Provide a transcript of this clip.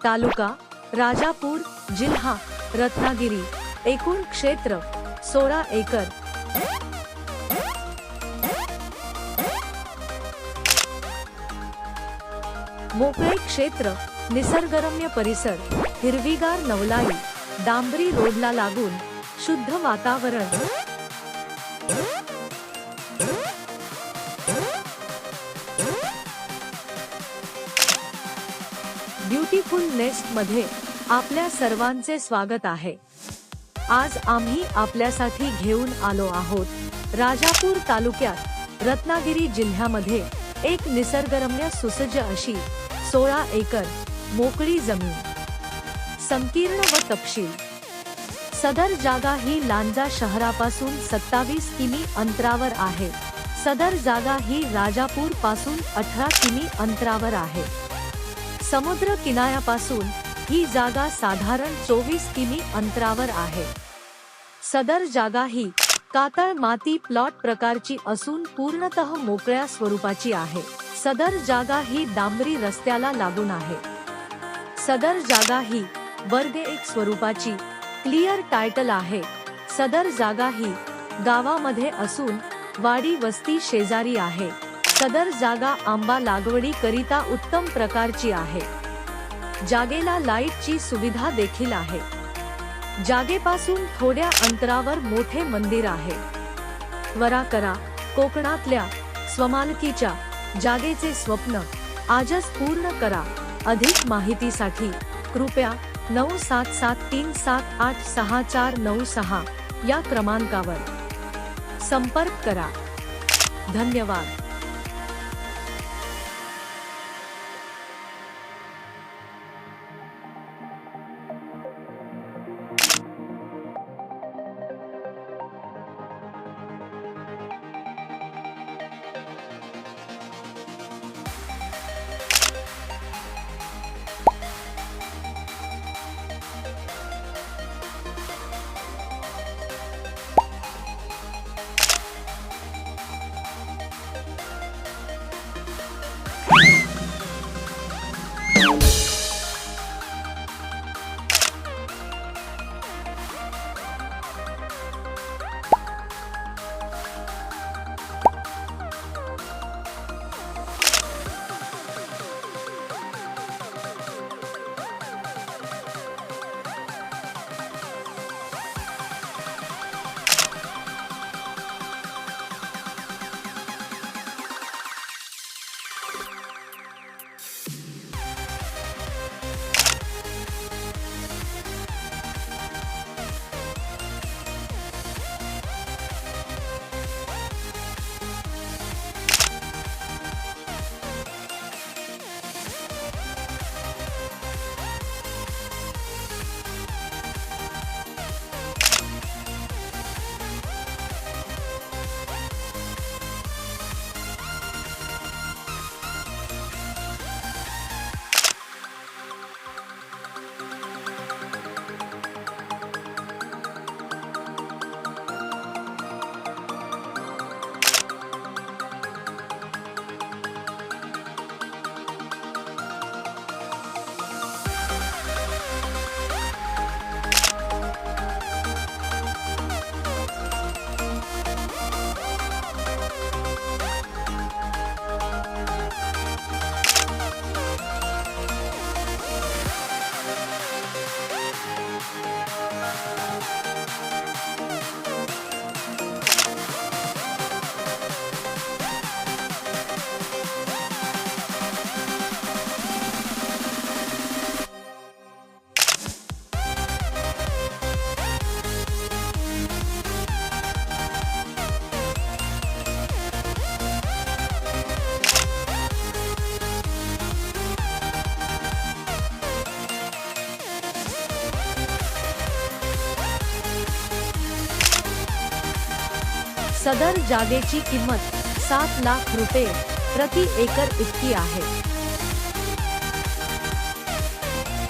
तालुका राजापूर, जिल्हा रत्नागिरी। एकूण क्षेत्र 16 एकर। मोकळे क्षेत्र, निसर्गरम्य परिसर, हिरवीगार नवलाई, डांबरी रोडला लागून शुद्ध वातावरण। ब्युटीफुल नेस्ट मध्ये आपल्या सर्वांचे स्वागत आहे। आज आम्ही आपल्यासाठी घेऊन आलो आहोत राजापूर तालुक्यात रत्नागिरी जिल्ह्यामध्ये एक निसर्गरम्य सुसज्ज अशी 16 एकर मोकळी जमीन। संकीर्ण व तपशील। सदर जागा ही लांजा शहरापासून 27 किमी अंतरावर आहे। सदर जागा ही राजापूर पासून 18 किमी अंतरावर आहे। समुद्र किनाऱ्यापासून ही जागा साधारण 24 किमी अंतरावर आहे। सदर जागा ही कातळ माती प्लॉट प्रकारची असून पूर्णतः मोकळ्या स्वरूपाची आहे। सदर जागा ही डांबरी रस्त्याला लागून आहे। सदर जागा ही वर्ग 1 स्वरूपाची क्लिअर टायटल आहे। सदर जागा ही गावामध्ये असून वाडी वस्ती शेजारी आहे। सदर जागा आंबा लागवडी करिता उत्तम प्रकारची आहे। जागेला लाईटची सुविधा देखील आहे। जागेपासून थोड्या अंतरावर मोठे मंदिर आहे। त्वरा करा, कोकणातल्या स्वमालकीच्या जागेचे स्वप्न आजच पूर्ण करा। अधिक माहितीसाठी कृपया 9773786496 या क्रमांकावर संपर्क करा। धन्यवाद। सदर जागेची किंमत 7 लाख रुपये प्रति एकर इतकी आहे।